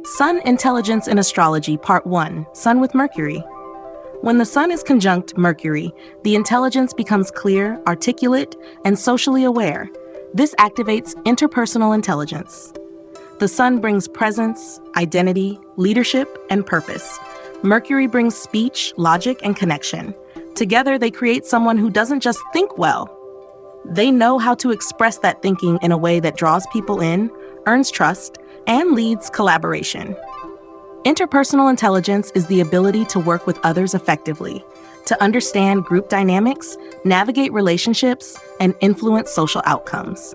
Sun Intelligence in Astrology, Part 1, Sun with Mercury. When the Sun is conjunct Mercury, the intelligence becomes clear, articulate, and socially aware. This activates interpersonal intelligence. The Sun brings presence, identity, leadership, and purpose. Mercury brings speech, logic, and connection. Together, they create someone who doesn't just think well. They know how to express that thinking in a way that draws people in, earns trust, and leads collaboration. Interpersonal intelligence is the ability to work with others effectively, to understand group dynamics, navigate relationships, and influence social outcomes.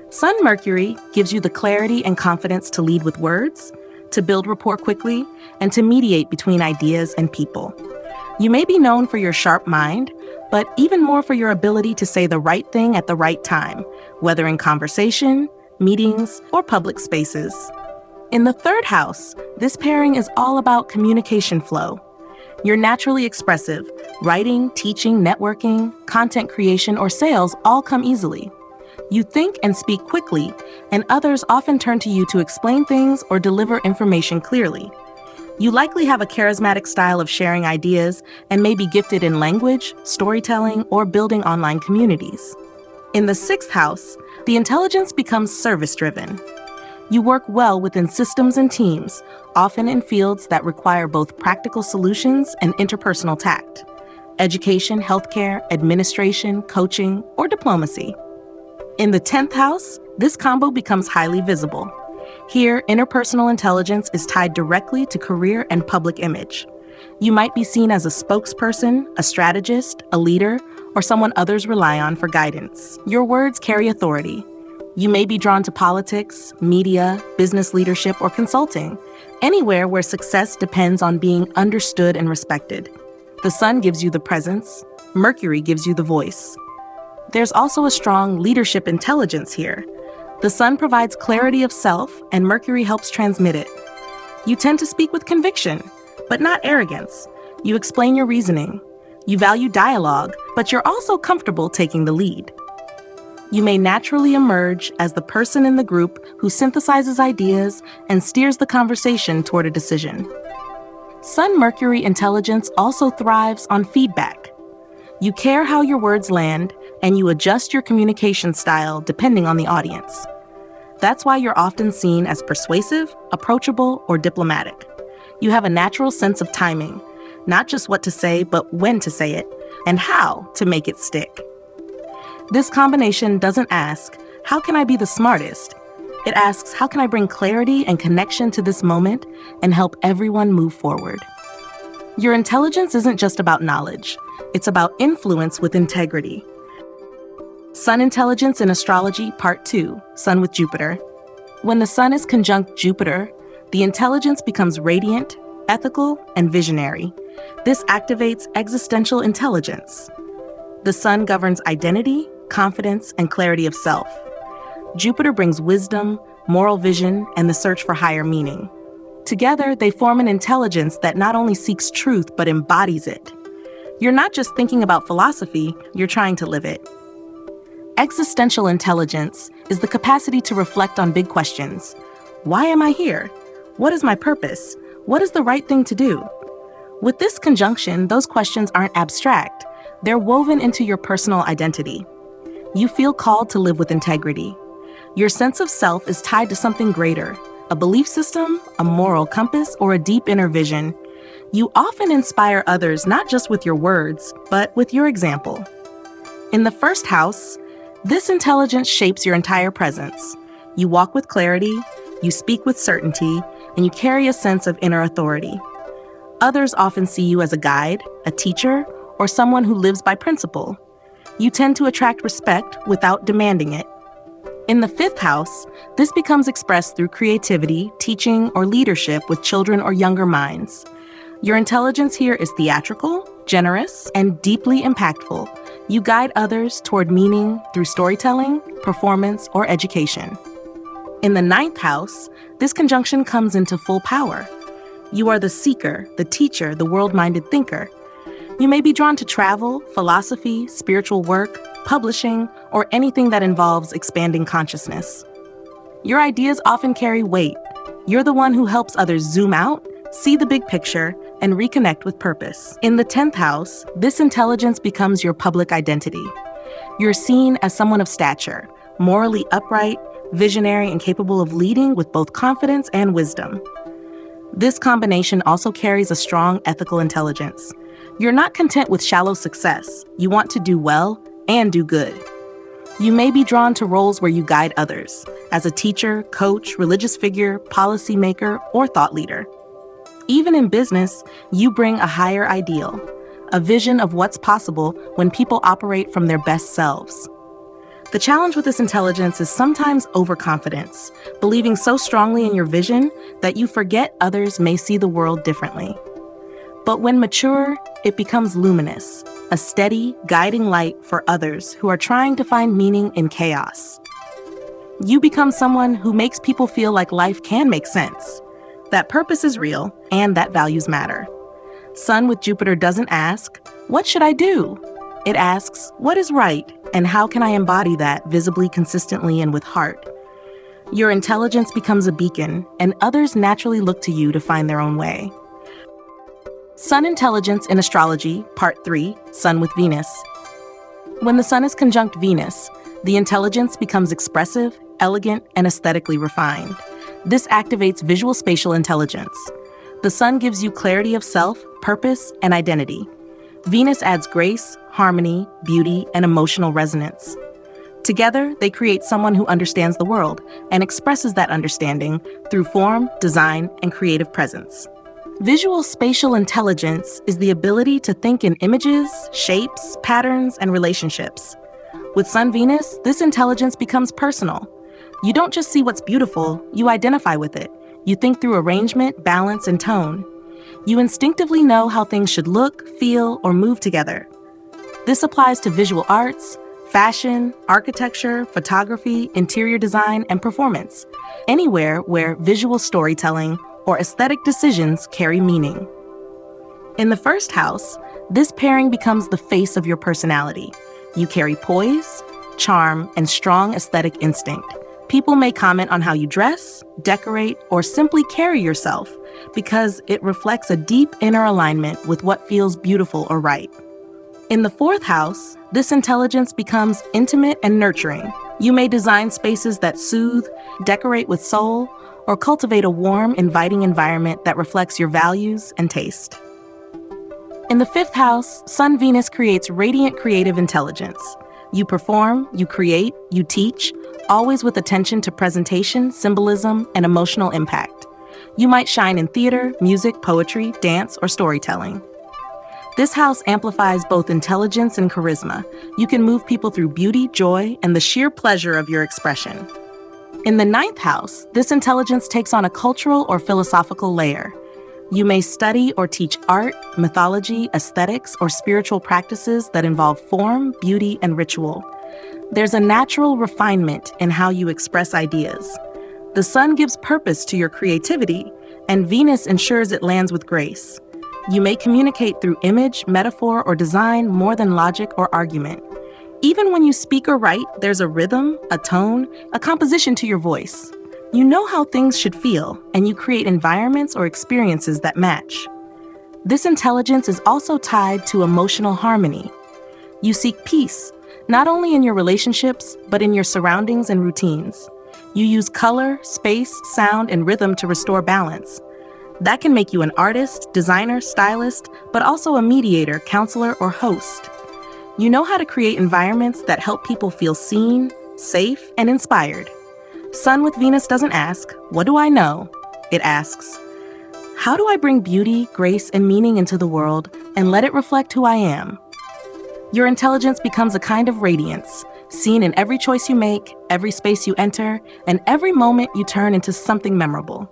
Sun Mercury gives you the clarity and confidence to lead with words, to build rapport quickly, and to mediate between ideas and people. You may be known for your sharp mind, but even more for your ability to say the right thing at the right time, whether in conversation, meetings, or public spaces. In the third house, this pairing is all about communication flow. You're naturally expressive. Writing, teaching, networking, content creation, or sales all come easily. You think and speak quickly, and others often turn to you to explain things or deliver information clearly. You likely have a charismatic style of sharing ideas and may be gifted in language, storytelling, or building online communities. In the sixth house, the intelligence becomes service-driven. You work well within systems and teams, often in fields that require both practical solutions and interpersonal tact. Education, healthcare, administration, coaching, or diplomacy. In the 10th house, this combo becomes highly visible. Here, interpersonal intelligence is tied directly to career and public image. You might be seen as a spokesperson, a strategist, a leader, or someone others rely on for guidance. Your words carry authority. You may be drawn to politics, media, business leadership, or consulting, anywhere where success depends on being understood and respected. The Sun gives you the presence, Mercury gives you the voice. There's also a strong leadership intelligence here. The Sun provides clarity of self, and Mercury helps transmit it. You tend to speak with conviction, but not arrogance. You explain your reasoning. You value dialogue, but you're also comfortable taking the lead. You may naturally emerge as the person in the group who synthesizes ideas and steers the conversation toward a decision. Sun-Mercury intelligence also thrives on feedback. You care how your words land, and you adjust your communication style depending on the audience. That's why you're often seen as persuasive, approachable, or diplomatic. You have a natural sense of timing, not just what to say, but when to say it, and how to make it stick. This combination doesn't ask, how can I be the smartest? It asks, how can I bring clarity and connection to this moment and help everyone move forward? Your intelligence isn't just about knowledge. It's about influence with integrity. Sun Intelligence in Astrology, Part 2, Sun with Jupiter. When the Sun is conjunct Jupiter, the intelligence becomes radiant, ethical, and visionary. This activates existential intelligence. The Sun governs identity, confidence, and clarity of self. Jupiter brings wisdom, moral vision, and the search for higher meaning. Together, they form an intelligence that not only seeks truth, but embodies it. You're not just thinking about philosophy, you're trying to live it. Existential intelligence is the capacity to reflect on big questions. Why am I here? What is my purpose? What is the right thing to do? With this conjunction, those questions aren't abstract. They're woven into your personal identity. You feel called to live with integrity. Your sense of self is tied to something greater, a belief system, a moral compass, or a deep inner vision. You often inspire others not just with your words, but with your example. In the first house, this intelligence shapes your entire presence. You walk with clarity, you speak with certainty, and you carry a sense of inner authority. Others often see you as a guide, a teacher, or someone who lives by principle. You tend to attract respect without demanding it. In the fifth house, this becomes expressed through creativity, teaching, or leadership with children or younger minds. Your intelligence here is theatrical, generous, and deeply impactful. You guide others toward meaning through storytelling, performance, or education. In the ninth house, this conjunction comes into full power. You are the seeker, the teacher, the world-minded thinker. You may be drawn to travel, philosophy, spiritual work, publishing, or anything that involves expanding consciousness. Your ideas often carry weight. You're the one who helps others zoom out, see the big picture, and reconnect with purpose. In the 10th house, this intelligence becomes your public identity. You're seen as someone of stature, morally upright, visionary, and capable of leading with both confidence and wisdom. This combination also carries a strong ethical intelligence. You're not content with shallow success. You want to do well and do good. You may be drawn to roles where you guide others, as a teacher, coach, religious figure, policymaker, or thought leader. Even in business, you bring a higher ideal, a vision of what's possible when people operate from their best selves. The challenge with this intelligence is sometimes overconfidence, believing so strongly in your vision that you forget others may see the world differently. But when mature, it becomes luminous, a steady, guiding light for others who are trying to find meaning in chaos. You become someone who makes people feel like life can make sense, that purpose is real, and that values matter. Sun with Jupiter doesn't ask, "What should I do?" It asks, "What is right, and how can I embody that visibly, consistently, and with heart?" Your intelligence becomes a beacon, and others naturally look to you to find their own way. Sun Intelligence in Astrology, Part 3, Sun with Venus. When the Sun is conjunct Venus, the intelligence becomes expressive, elegant, and aesthetically refined. This activates visual spatial intelligence. The Sun gives you clarity of self, purpose, and identity. Venus adds grace, harmony, beauty, and emotional resonance. Together, they create someone who understands the world and expresses that understanding through form, design, and creative presence. Visual spatial intelligence is the ability to think in images, shapes, patterns, and relationships. With Sun-Venus, this intelligence becomes personal. You don't just see what's beautiful, you identify with it. You think through arrangement, balance, and tone. You instinctively know how things should look, feel, or move together. This applies to visual arts, fashion, architecture, photography, interior design, and performance. Anywhere where visual storytelling or aesthetic decisions carry meaning. In the first house, this pairing becomes the face of your personality. You carry poise, charm, and strong aesthetic instinct. People may comment on how you dress, decorate, or simply carry yourself because it reflects a deep inner alignment with what feels beautiful or right. In the fourth house, this intelligence becomes intimate and nurturing. You may design spaces that soothe, decorate with soul, or cultivate a warm, inviting environment that reflects your values and taste. In the fifth house, Sun-Venus creates radiant creative intelligence. You perform, you create, you teach, always with attention to presentation, symbolism, and emotional impact. You might shine in theater, music, poetry, dance, or storytelling. This house amplifies both intelligence and charisma. You can move people through beauty, joy, and the sheer pleasure of your expression. In the ninth house, this intelligence takes on a cultural or philosophical layer. You may study or teach art, mythology, aesthetics, or spiritual practices that involve form, beauty, and ritual. There's a natural refinement in how you express ideas. The Sun gives purpose to your creativity, and Venus ensures it lands with grace. You may communicate through image, metaphor, or design more than logic or argument. Even when you speak or write, there's a rhythm, a tone, a composition to your voice. You know how things should feel, and you create environments or experiences that match. This intelligence is also tied to emotional harmony. You seek peace, not only in your relationships, but in your surroundings and routines. You use color, space, sound, and rhythm to restore balance. That can make you an artist, designer, stylist, but also a mediator, counselor, or host. You know how to create environments that help people feel seen, safe, and inspired. Sun with Venus doesn't ask, "What do I know?" It asks, "How do I bring beauty, grace, and meaning into the world and let it reflect who I am?" Your intelligence becomes a kind of radiance, seen in every choice you make, every space you enter, and every moment you turn into something memorable.